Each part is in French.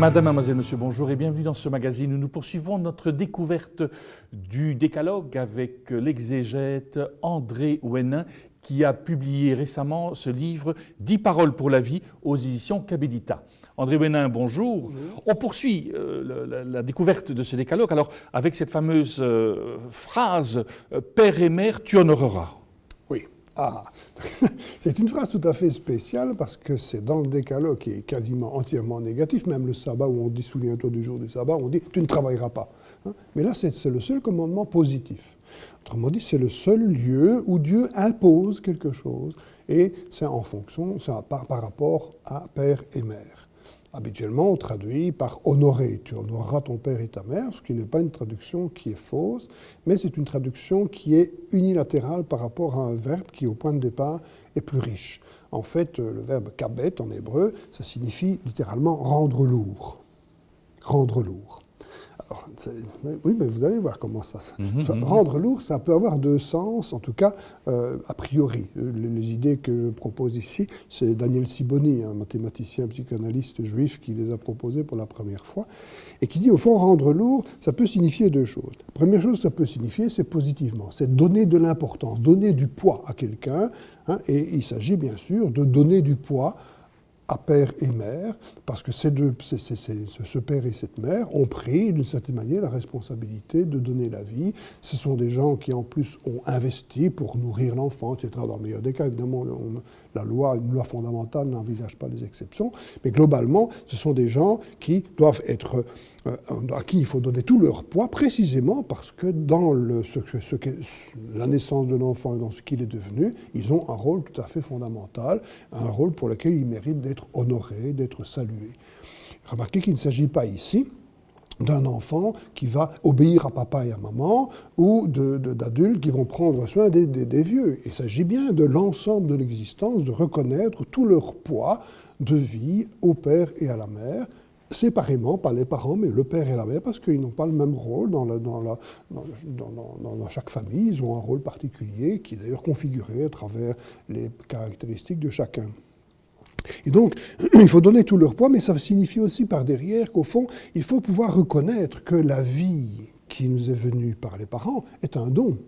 Madame, Mademoiselle, Monsieur, bonjour et bienvenue dans ce magazine où nous poursuivons notre découverte du Décalogue avec l'exégète André Ouénin qui a publié récemment ce livre « 10 paroles pour la vie » aux éditions Cabedita. André Ouénin, bonjour. Bonjour. On poursuit la découverte de ce Décalogue alors avec cette fameuse phrase « Père et mère, tu honoreras ». Oui. Ah, c'est une phrase tout à fait spéciale parce que c'est dans le Décalogue qui est quasiment entièrement négatif, même le sabbat où on dit « souviens-toi du jour du sabbat », on dit « tu ne travailleras pas ». Mais là, c'est le seul commandement positif. Autrement dit, c'est le seul lieu où Dieu impose quelque chose et c'est en fonction, c'est par rapport à père et mère. Habituellement, on traduit par « honorer ». Tu honoreras ton père et ta mère, ce qui n'est pas une traduction qui est fausse, mais c'est une traduction qui est unilatérale par rapport à un verbe qui, au point de départ, est plus riche. En fait, le verbe « kabet » en hébreu, ça signifie littéralement « rendre lourd ». Rendre lourd. Alors, oui, mais vous allez voir comment ça... Rendre lourd, ça peut avoir deux sens, en tout cas, a priori. Les idées que je propose ici, c'est Daniel Sibony, un mathématicien psychanalyste juif qui les a proposées pour la première fois, et qui dit, au fond, rendre lourd, ça peut signifier deux choses. La première chose que ça peut signifier, c'est positivement, c'est donner de l'importance, donner du poids à quelqu'un, et il s'agit bien sûr de donner du poids à père et mère, parce que ce père et cette mère ont pris, d'une certaine manière, la responsabilité de donner la vie. Ce sont des gens qui, en plus, ont investi pour nourrir l'enfant, etc. Dans le meilleur des cas, évidemment, une loi fondamentale n'envisage pas les exceptions, mais globalement, ce sont des gens qui doivent être, à qui il faut donner tout leur poids, précisément parce que dans la naissance de l'enfant et dans ce qu'il est devenu, ils ont un rôle tout à fait fondamental, un rôle pour lequel ils méritent d'être honorés, d'être salués. Remarquez qu'il ne s'agit pas ici d'un enfant qui va obéir à papa et à maman ou d'adultes qui vont prendre soin des vieux. Il s'agit bien de l'ensemble de l'existence, de reconnaître tout leur poids de vie au père et à la mère, séparément, pas les parents, mais le père et la mère, parce qu'ils n'ont pas le même rôle dans chaque famille. Ils ont un rôle particulier qui est d'ailleurs configuré à travers les caractéristiques de chacun. Et donc, il faut donner tout leur poids, mais ça signifie aussi par derrière qu'au fond, il faut pouvoir reconnaître que la vie qui nous est venue par les parents est un don,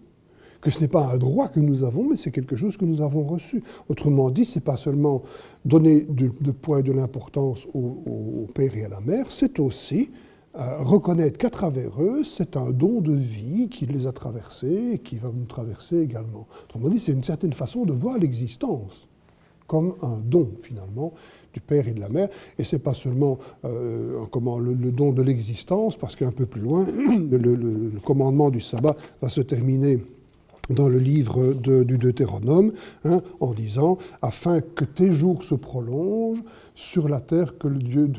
que ce n'est pas un droit que nous avons, mais c'est quelque chose que nous avons reçu. Autrement dit, ce n'est pas seulement donner de poids et de l'importance au père et à la mère, c'est aussi reconnaître qu'à travers eux, c'est un don de vie qui les a traversés et qui va nous traverser également. Autrement dit, c'est une certaine façon de voir l'existence comme un don, finalement, du père et de la mère. Et ce n'est pas seulement le don de l'existence, parce qu'un peu plus loin, le commandement du sabbat va se terminer dans le livre du Deutéronome, en disant « Afin que tes jours se prolongent sur la terre que Dieu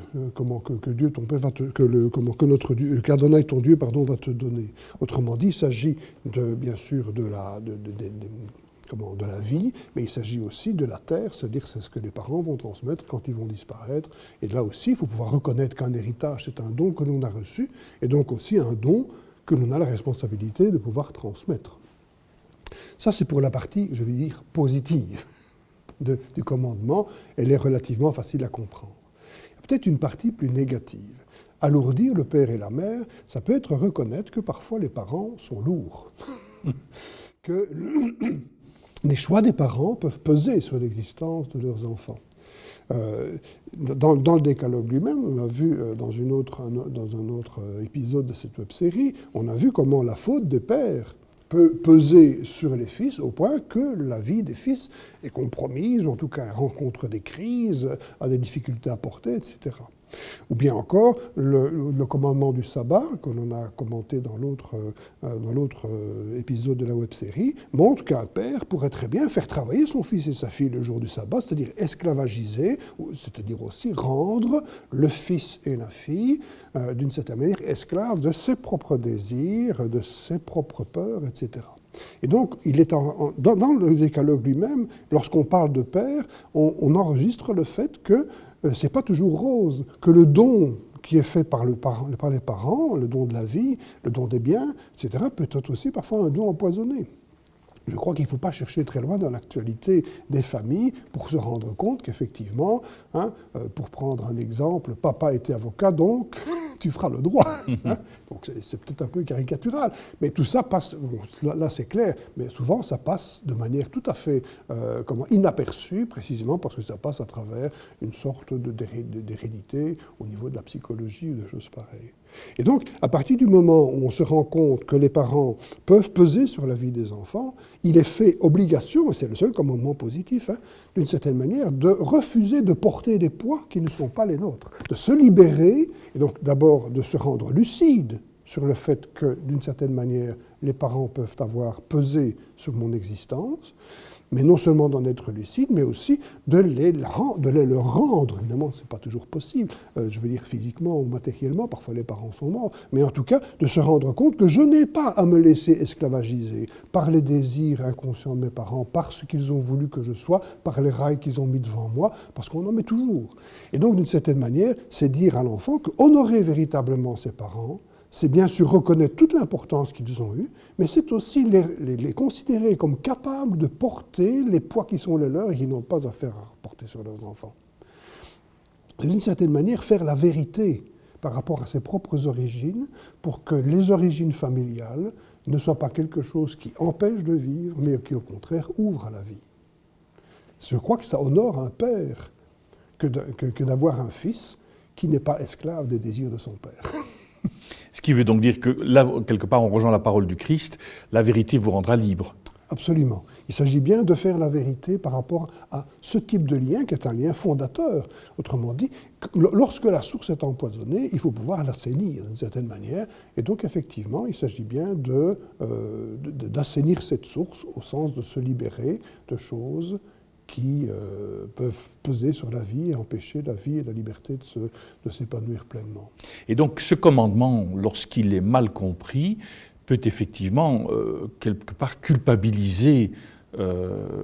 ton Père va qu'Adonai ton Dieu va te donner. » Autrement dit, il s'agit bien sûr de la vie, mais il s'agit aussi de la terre, c'est-à-dire c'est ce que les parents vont transmettre quand ils vont disparaître. Et là aussi, il faut pouvoir reconnaître qu'un héritage, c'est un don que l'on a reçu, et donc aussi un don que l'on a la responsabilité de pouvoir transmettre. Ça, c'est pour la partie, je vais dire, positive du commandement. Elle est relativement facile à comprendre. Il y a peut-être une partie plus négative. Alourdir le père et la mère, ça peut être reconnaître que parfois les parents sont lourds. Que les choix des parents peuvent peser sur l'existence de leurs enfants. Dans le Décalogue lui-même, on a vu dans un autre épisode de cette web-série, on a vu comment la faute des pères peut peser sur les fils au point que la vie des fils est compromise, ou en tout cas rencontre des crises, a des difficultés à porter, etc. Ou bien encore, le commandement du sabbat, que l'on a commenté dans l'autre épisode de la web-série, montre qu'un père pourrait très bien faire travailler son fils et sa fille le jour du sabbat, c'est-à-dire esclavagiser, c'est-à-dire aussi rendre le fils et la fille, d'une certaine manière, esclaves de ses propres désirs, de ses propres peurs, etc. Et donc, il est dans le Décalogue lui-même, lorsqu'on parle de père, on enregistre le fait que ce n'est pas toujours rose, que le don qui est fait par les parents, le don de la vie, le don des biens, etc., peut être aussi parfois un don empoisonné. Je crois qu'il ne faut pas chercher très loin dans l'actualité des familles pour se rendre compte qu'effectivement, pour prendre un exemple, papa était avocat, donc tu feras le droit. Donc c'est peut-être un peu caricatural, mais tout ça passe, là c'est clair, mais souvent ça passe de manière tout à fait inaperçue, précisément parce que ça passe à travers une sorte d'hérédité au niveau de la psychologie ou de choses pareilles. Et donc, à partir du moment où on se rend compte que les parents peuvent peser sur la vie des enfants, il est fait obligation, et c'est le seul commandement positif, d'une certaine manière, de refuser de porter des poids qui ne sont pas les nôtres, de se libérer, et donc d'abord de se rendre lucide sur le fait que, d'une certaine manière, les parents peuvent avoir pesé sur mon existence, mais non seulement d'en être lucide, mais aussi de les leur rendre. Évidemment, ce n'est pas toujours possible, je veux dire physiquement ou matériellement, parfois les parents sont morts, mais en tout cas, de se rendre compte que je n'ai pas à me laisser esclavagiser par les désirs inconscients de mes parents, par ce qu'ils ont voulu que je sois, par les rails qu'ils ont mis devant moi, parce qu'on en met toujours. Et donc, d'une certaine manière, c'est dire à l'enfant qu'honorer véritablement ses parents, c'est bien sûr reconnaître toute l'importance qu'ils ont eue, mais c'est aussi les considérer comme capables de porter les poids qui sont les leurs et qui n'ont pas à faire à porter sur leurs enfants. C'est d'une certaine manière faire la vérité par rapport à ses propres origines pour que les origines familiales ne soient pas quelque chose qui empêche de vivre, mais qui au contraire ouvre à la vie. Je crois que ça honore un père que d'avoir un fils qui n'est pas esclave des désirs de son père. Ce qui veut donc dire que là, quelque part, on rejoint la parole du Christ, la vérité vous rendra libre. Absolument. Il s'agit bien de faire la vérité par rapport à ce type de lien qui est un lien fondateur. Autrement dit, lorsque la source est empoisonnée, il faut pouvoir l'assainir d'une certaine manière. Et donc, effectivement, il s'agit bien d'assainir cette source au sens de se libérer de choses qui peuvent peser sur la vie et empêcher la vie et la liberté de s'épanouir pleinement. Et donc ce commandement, lorsqu'il est mal compris, peut effectivement quelque part culpabiliser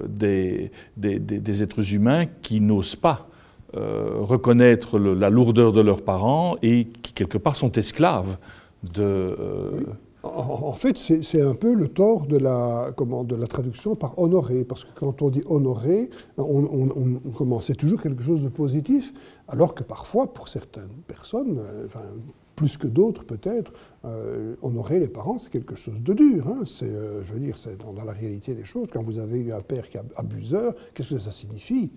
des êtres humains qui n'osent pas reconnaître la lourdeur de leurs parents et qui quelque part sont esclaves de... Oui. En fait, c'est un peu le tort de la traduction par honorer, parce que quand on dit honorer, c'est toujours quelque chose de positif, alors que parfois, pour certaines personnes, plus que d'autres peut-être, honorer les parents, c'est quelque chose de dur. Je veux dire, c'est dans la réalité des choses. Quand vous avez eu un père qui est abuseur, qu'est-ce que ça signifie ?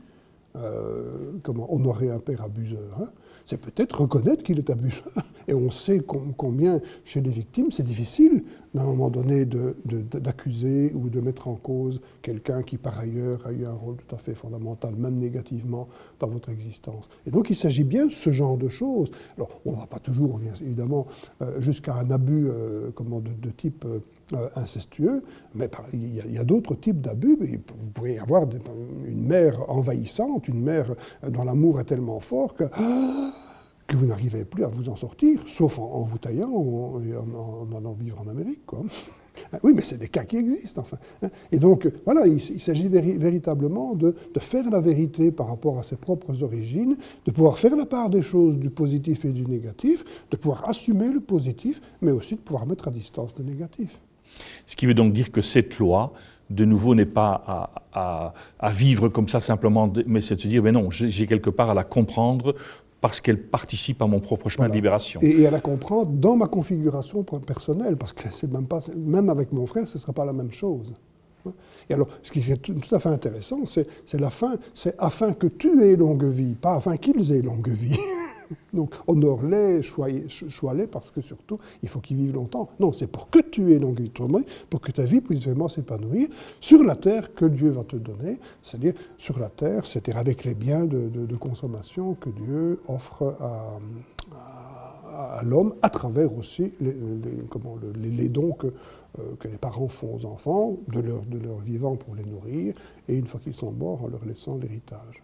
Honorer un père abuseur, c'est peut-être reconnaître qu'il est abuseur. Et on sait combien, chez les victimes, c'est difficile, à un moment donné, d'accuser ou de mettre en cause quelqu'un qui, par ailleurs, a eu un rôle tout à fait fondamental, même négativement, dans votre existence. Et donc, il s'agit bien de ce genre de choses. Alors, on ne va pas toujours, évidemment, jusqu'à un abus de type incestueux, mais il y a d'autres types d'abus. Vous pouvez avoir une mère envahissante, une mère dont l'amour est tellement fort que vous n'arrivez plus à vous en sortir, sauf en vous taillant et en allant vivre en Amérique, quoi. Oui, mais c'est des cas qui existent, enfin. Et donc, voilà, il s'agit véritablement de faire la vérité par rapport à ses propres origines, de pouvoir faire la part des choses du positif et du négatif, de pouvoir assumer le positif, mais aussi de pouvoir mettre à distance le négatif. Ce qui veut donc dire que cette loi, de nouveau, n'est pas à vivre comme ça simplement, mais c'est de se dire, mais non, j'ai quelque part à la comprendre parce qu'elle participe à mon propre chemin de libération. Et à la comprendre dans ma configuration personnelle, parce que c'est même avec mon frère, ce ne sera pas la même chose. Et alors, ce qui est tout à fait intéressant, c'est afin que tu aies longue vie, pas afin qu'ils aient longue vie. Donc, honore-les, choisis-les, parce que surtout, il faut qu'ils vivent longtemps. Non, c'est pour que tu aies longue vie, pour que ta vie puisse vraiment s'épanouir sur la terre que Dieu va te donner, c'est-à-dire sur la terre, c'est-à-dire avec les biens de consommation que Dieu offre à l'homme, à travers aussi les dons que les parents font aux enfants, de leur vivant pour les nourrir, et une fois qu'ils sont morts, en leur laissant l'héritage.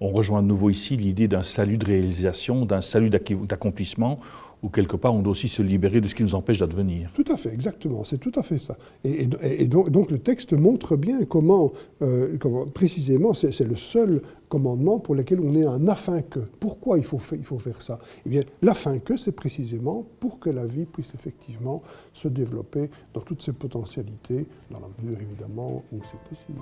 On rejoint de nouveau ici l'idée d'un salut de réalisation, d'un salut d'accomplissement, où quelque part on doit aussi se libérer de ce qui nous empêche d'advenir. Tout à fait, exactement, c'est tout à fait ça. Et donc le texte montre bien comment précisément, c'est le seul commandement pour lequel on est un afin que. Pourquoi il faut faire ça? Eh bien, l'afin que, c'est précisément pour que la vie puisse effectivement se développer dans toutes ses potentialités, dans la mesure évidemment où c'est possible.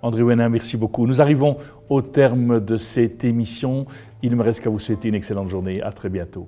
André Ouenin, merci beaucoup. Nous arrivons au terme de cette émission. Il ne me reste qu'à vous souhaiter une excellente journée. À très bientôt.